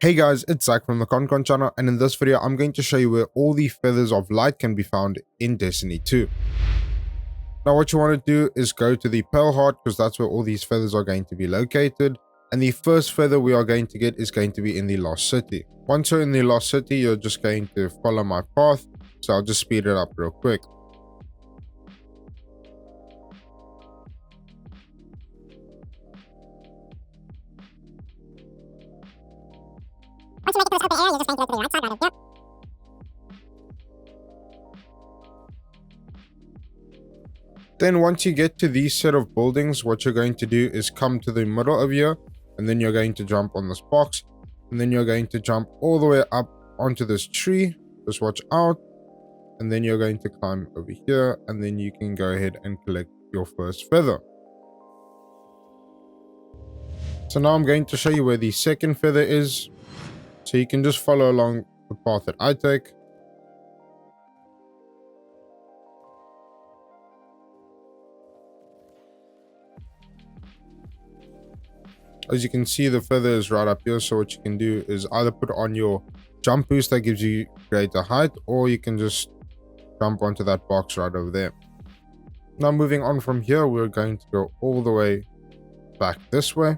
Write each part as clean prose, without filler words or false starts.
Hey guys, it's Zach from the Concon channel, and in this video I'm going to show you where all the feathers of light can be found in Destiny 2. Now what you want to do is go to the Pale Heart, because that's where all these feathers are going to be located, and the first feather we are going to get is going to be in the Lost City. Once you're in the Lost City, you're just going to follow my path, so I'll just speed it up real quick. Once you make it to this open area, you're just going to go to the right side right over here. Then once you get to these set of buildings, what you're going to do is come to the middle of here, and then you're going to jump on this box, and then you're going to jump all the way up onto this tree. Just watch out, and then you're going to climb over here, and then you can go ahead and collect your first feather. So now I'm going to show you where the second feather is, so you can just follow along the path that I take. As you can see, the feather is right up here, so what you can do is either put on your jump boost that gives you greater height, or you can just jump onto that box right over there. Now moving on from here, we're going to go all the way back this way.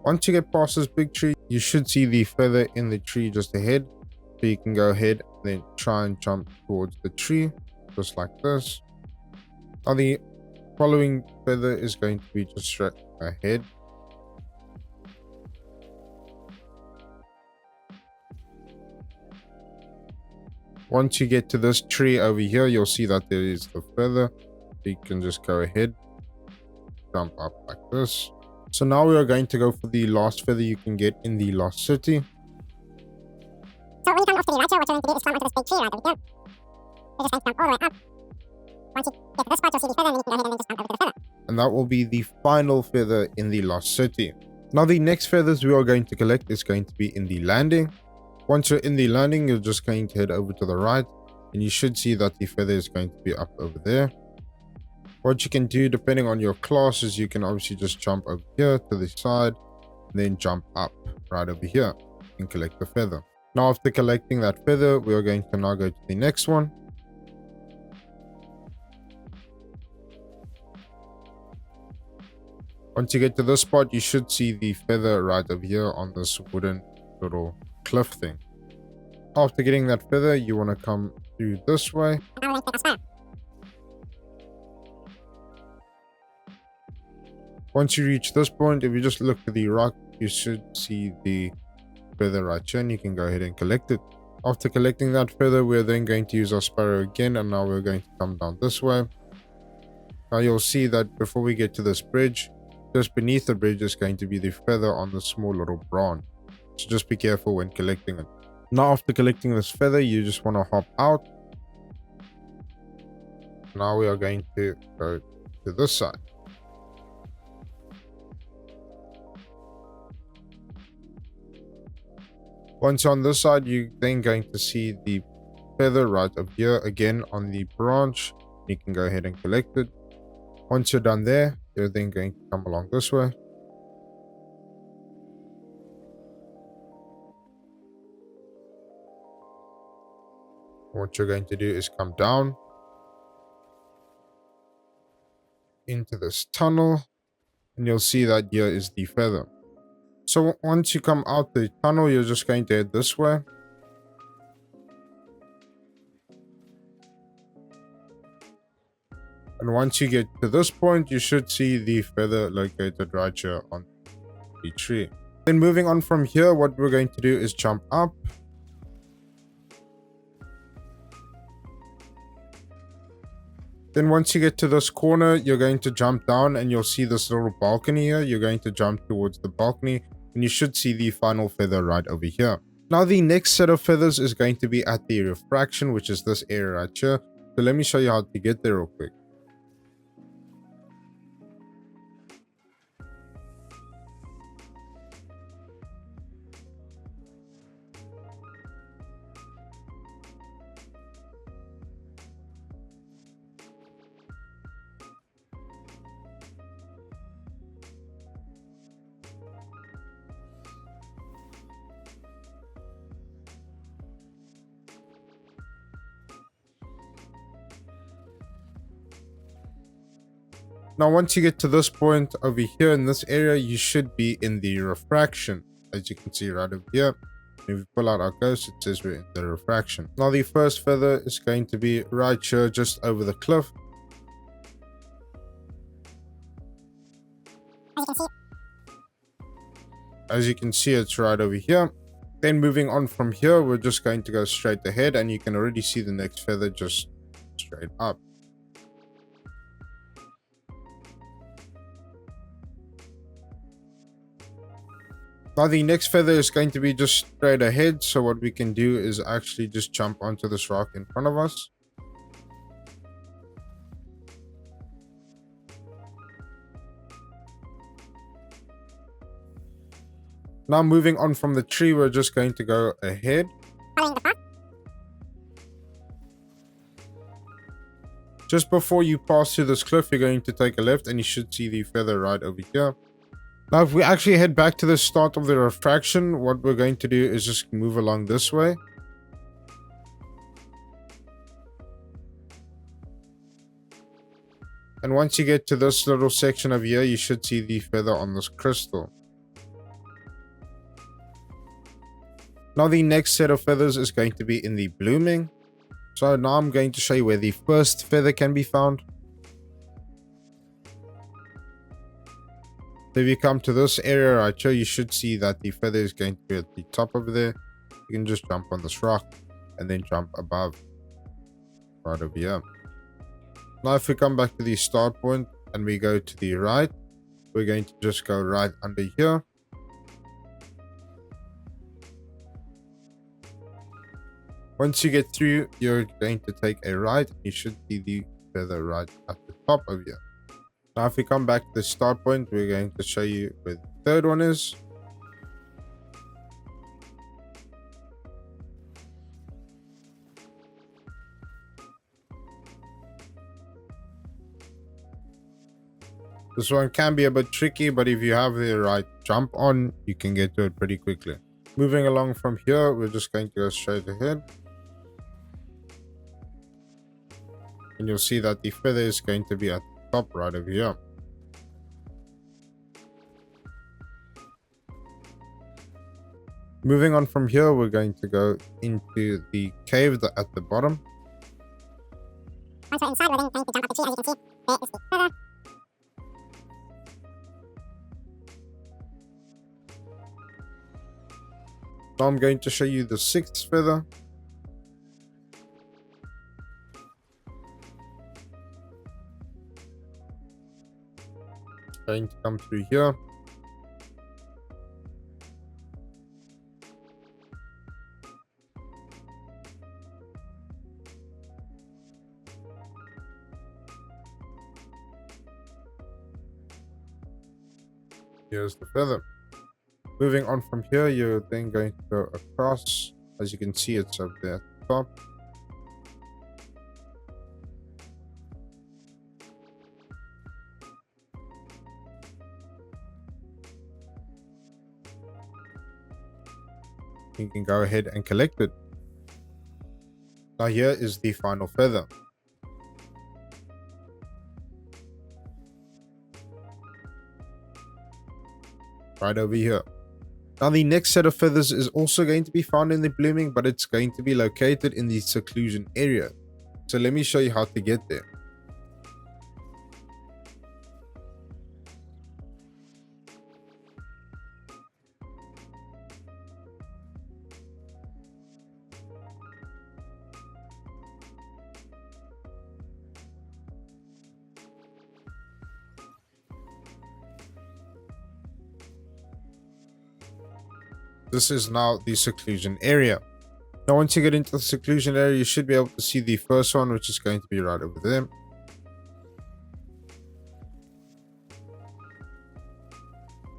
Once you get past this big tree, you should see the feather in the tree just ahead. So you can go ahead and then try and jump towards the tree, just like this. Now the following feather is going to be just straight ahead. Once you get to this tree over here, you'll see that there is the feather. You can just go ahead, jump up like this. So now we are going to go for the last feather you can get in the Lost City. So when you come off to the right here, what you're going to do is climb onto this big tree right over here. You're just going to jump all the way up. Once you get to this part, you'll see the feather, and then you can go ahead and then just jump over to the feather. And that will be the final feather in the Lost City. Now the next feathers we are going to collect is going to be in the landing. Once you're in the landing, you're just going to head over to the right, and you should see that the feather is going to be up over there. What you can do, depending on your class, is you can obviously just jump over here to the side, and then jump up right over here and collect the feather. Now after collecting that feather, we are going to now go to the next one. Once you get to this spot, you should see the feather right over here on this wooden little cliff thing. After getting that feather, you want to come through this way. And now we're going to get our spire. Once you reach this point, if you just look to the right, you should see the feather right here, and you can go ahead and collect it. After collecting that feather, we're then going to use our sparrow again, and now we're going to come down this way. Now you'll see that before we get to this bridge, just beneath the bridge is going to be the feather on the small little branch. So just be careful when collecting it. Now after collecting this feather, you just want to hop out. Now we are going to go to this side. Once you're on this side, you're then going to see the feather right up here again on the branch. You can go ahead and collect it. Once you're done there, you're then going to come along this way. What you're going to do is come down into this tunnel, and you'll see that here is the feather. So once you come out the tunnel, you're just going to head this way. And once you get to this point, you should see the feather located right here on the tree. Then moving on from here, what we're going to do is jump up. Then once you get to this corner, you're going to jump down, and you'll see this little balcony here. You're going to jump towards the balcony, and you should see the final feather right over here. Now the next set of feathers is going to be at the Refraction, which is this area right here. So let me show you how to get there real quick. Now, once you get to this point over here in this area, you should be in the refraction. As you can see right over here, if we pull out our ghost, it says we're in the refraction. Now, the first feather is going to be right here, just over the cliff. As you can see, it's right over here. Then moving on from here, we're just going to go straight ahead, and you can already see the next feather just straight up. Now the next feather is going to be just straight ahead, so what we can do is actually just jump onto this rock in front of us. Now moving on from the tree, we're just going to go ahead. Just before you pass through this cliff, you're going to take a left and you should see the feather right over here. Now, if we actually head back to the start of the refraction, what we're going to do is just move along this way. And once you get to this little section over here, you should see the feather on this crystal. Now, the next set of feathers is going to be in the blooming. So now I'm going to show you where the first feather can be found. So if you come to this area right here, you should see that the feather is going to be at the top over there. You can just jump on this rock and then jump above right over here. Now if we come back to the start point and we go to the right, we're going to just go right under here. Once you get through, you're going to take a right. You should see the feather right at the top over here. Now, if we come back to the start point, we're going to show you where the third one is. This one can be a bit tricky, but if you have the right jump on, you can get to it pretty quickly. Moving along from here, we're just going to go straight ahead. And you'll see that the feather is going to be at the top right over here. Moving on from here, we're going to go into the cave at the bottom. Once we're inside, we're then going to jump up the tree. As you can see, there is the feather. Now I'm going to show you the sixth feather. Going to come through here. Here's the feather. Moving on from here, you're then going to go across. As you can see, it's up there at the top. You can go ahead and collect it. Now here is the final feather. Right over here. Now the next set of feathers is also going to be found in the blooming, but it's going to be located in the seclusion area. So let me show you how to get there. This is now the seclusion area. Now once you get into the seclusion area, you should be able to see the first one, which is going to be right over there.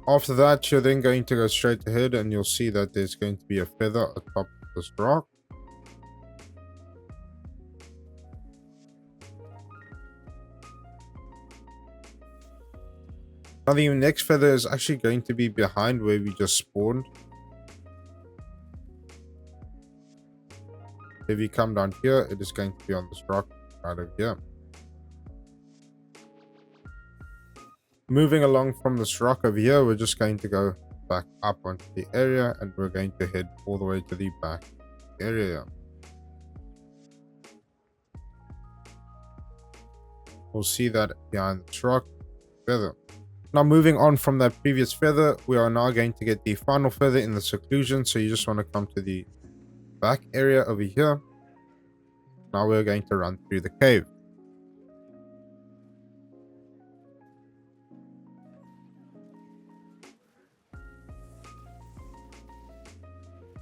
After that, you're then going to go straight ahead and you'll see that there's going to be a feather atop this rock. Now the next feather is actually going to be behind where we just spawned. If you come down here, it is going to be on this rock right over here. Moving along from this rock over here, we're just going to go back up onto the area, and we're going to head all the way to the back area. We'll see that behind this rock, feather. Now moving on from that previous feather, we are now going to get the final feather in the seclusion. So you just want to come to the back area over here. Now we're going to run through the cave.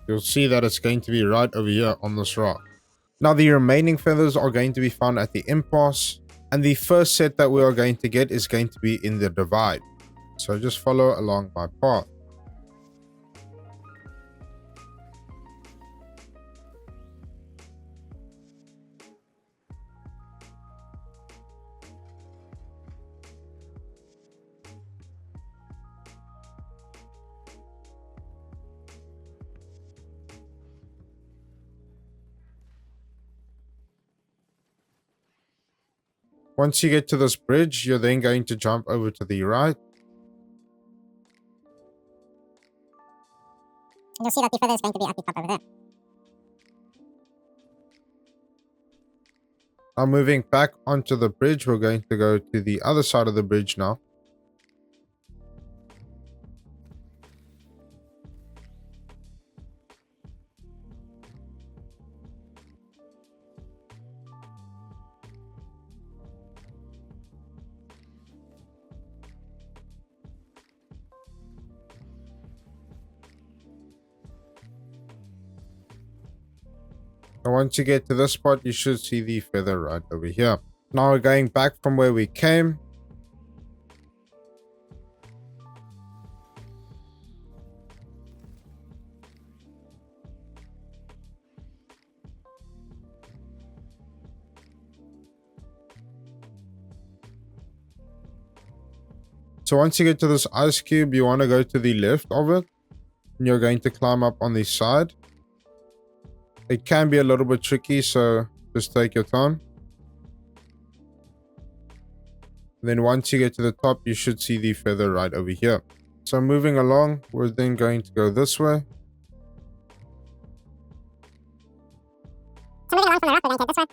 You'll see that it's going to be right over here on this rock. Now the remaining feathers are going to be found at the Impasse. And the first set that we are going to get is going to be in the divide. So just follow along my path. Once you get to this bridge, you're then going to jump over to the right. And you'll see that the feather is going to be at the top over there. Now moving back onto the bridge, we're going to go to the other side of the bridge now. And once you get to this spot, you should see the feather right over here. Now we're going back from where we came. So once you get to this ice cube, you want to go to the left of it. And you're going to climb up on the side. It can be a little bit tricky, so just take your time. And then once you get to the top, you should see the feather right over here. So moving along, we're then going to go this way. So moving along from the rock, we're going to head this way.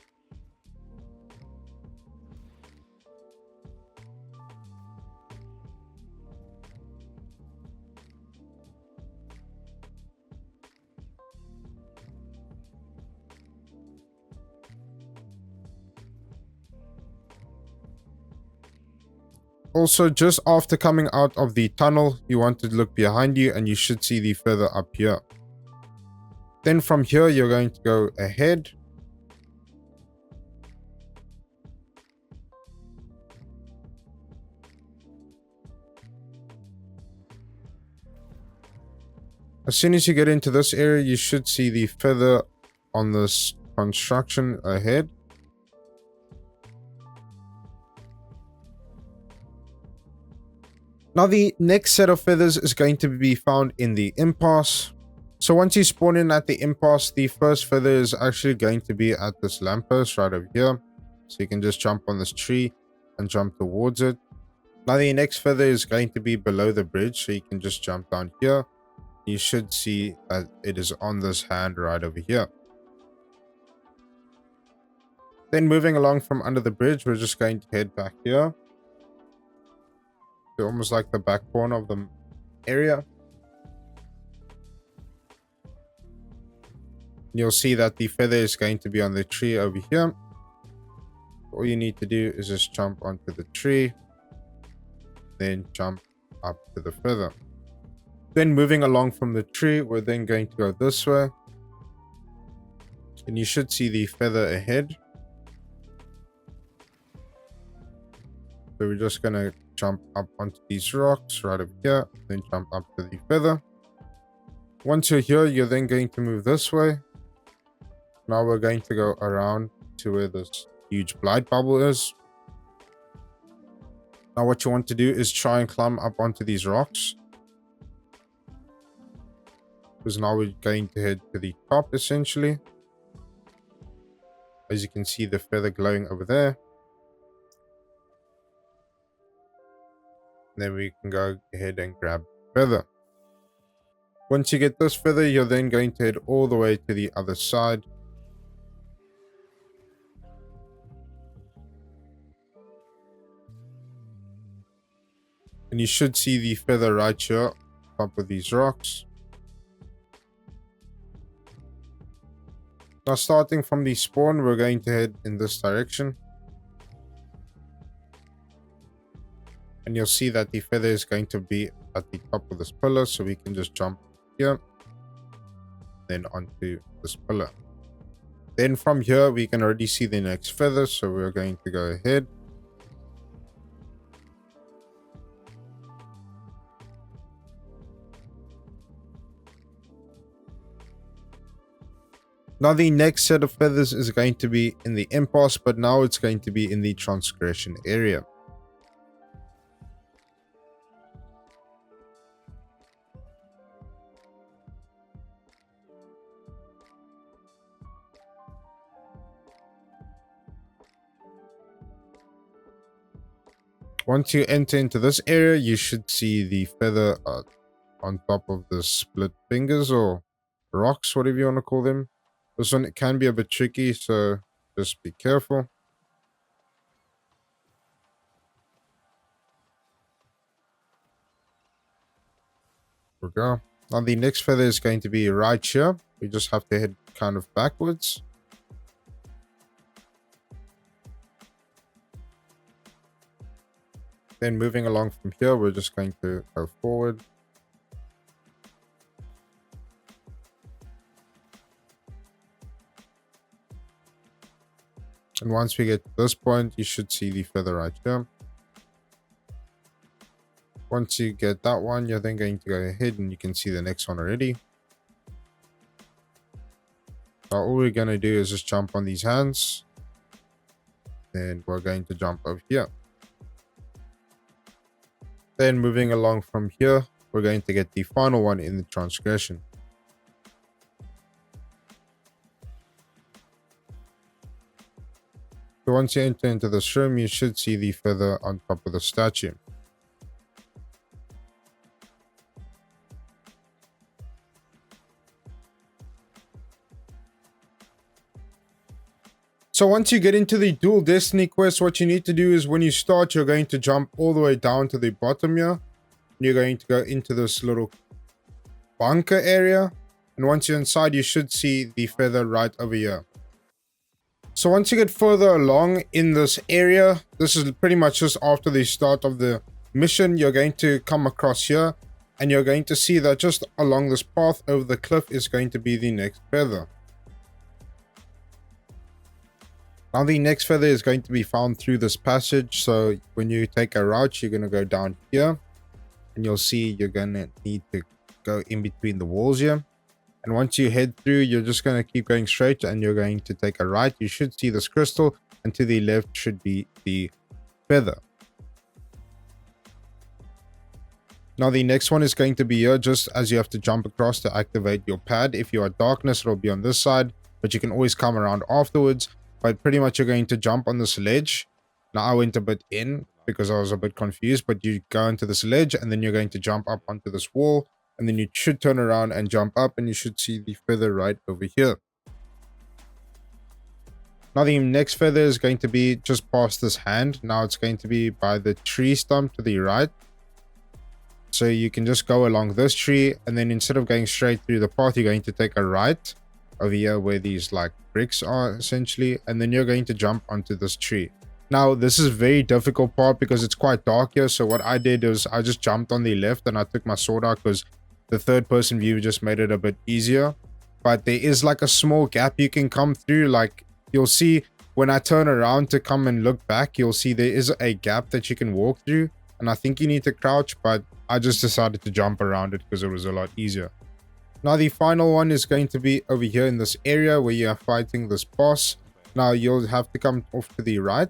Also, just after coming out of the tunnel, you want to look behind you and you should see the feather up here. Then from here, you're going to go ahead. As soon as you get into this area, you should see the feather on this construction ahead. Now the next set of feathers is going to be found in the Impasse. So once you spawn in at the Impasse, the first feather is actually going to be at this lamppost right over here. So you can just jump on this tree and jump towards it. Now the next feather is going to be below the bridge, so you can just jump down here. You should see that it is on this hand right over here. Then moving along from under the bridge, we're just going to head back here. To almost like the back corner of the area. You'll see that the feather is going to be on the tree over here. All you need to do is just jump onto the tree. Then jump up to the feather. Then moving along from the tree, we're then going to go this way. And you should see the feather ahead. So we're just going to jump up onto these rocks right over here. Then jump up to the feather. Once you're here, you're then going to move this way. Now we're going to go around to where this huge blight bubble is. Now what you want to do is try and climb up onto these rocks. Because now we're going to head to the top essentially. As you can see the feather glowing over there. Then we can go ahead and grab feather. Once you get this feather, you're then going to head all the way to the other side. And you should see the feather right here on top of these rocks. Now starting from the spawn, we're going to head in this direction. And you'll see that the feather is going to be at the top of this pillar. So we can just jump here. Then onto this pillar. Then from here, we can already see the next feather. So we're going to go ahead. Now the next set of feathers is going to be in the Impasse, but now it's going to be in the Transgression area. Once you enter into this area, you should see the feather on top of the split fingers or rocks, whatever you want to call them. This one can be a bit tricky, so just be careful. There we go. Now the next feather is going to be right here. We just have to head kind of backwards. Then moving along from here, we're just going to go forward. And once we get to this point, you should see the feather right here. Once you get that one, you're then going to go ahead and you can see the next one already. So all we're going to do is just jump on these hands. And we're going to jump over here. Then moving along from here, we're going to get the final one in the Transgression. So once you enter into this room, you should see the feather on top of the statue. So once you get into the dual destiny quest, what you need to do is when you start, you're going to jump all the way down to the bottom here. You're going to go into this little bunker area. And once you're inside, you should see the feather right over here. So once you get further along in this area, this is pretty much just after the start of the mission, you're going to come across here. And you're going to see that just along this path over the cliff is going to be the next feather. Now the next feather is going to be found through this passage. So when you take a route, you're going to go down here. And you'll see you're going to need to go in between the walls here. And once you head through, you're just going to keep going straight and you're going to take a right. You should see this crystal and to the left should be the feather. Now the next one is going to be here just as you have to jump across to activate your pad. If you are darkness, it'll be on this side, but you can always come around afterwards. But pretty much you're going to jump on this ledge. Now I went a bit in because I was a bit confused, but you go into this ledge and then you're going to jump up onto this wall. And then you should turn around and jump up and you should see the feather right over here. Now the next feather is going to be just past this hand. Now it's going to be by the tree stump to the right. So you can just go along this tree and then instead of going straight through the path, you're going to take a right over here where these like bricks are essentially. And then you're going to jump onto this tree. Now this is a very difficult part because it's quite dark here. So what I did is I just jumped on the left and I took my sword out because the third person view just made it a bit easier. But there is like a small gap you can come through. Like you'll see when I turn around to come and look back, you'll see there is a gap that you can walk through. And I think you need to crouch, but I just decided to jump around it because it was a lot easier. Now the final one is going to be over here in this area where you're fighting this boss. Now you'll have to come off to the right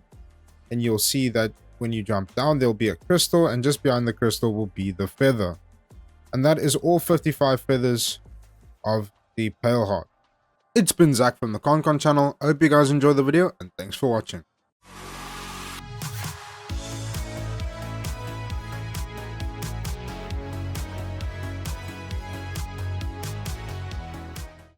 and you'll see that when you jump down, there'll be a crystal and just behind the crystal will be the feather. And that is all 55 feathers of the Pale Heart. It's been Zach from the Con channel. I hope you guys enjoyed the video and thanks for watching.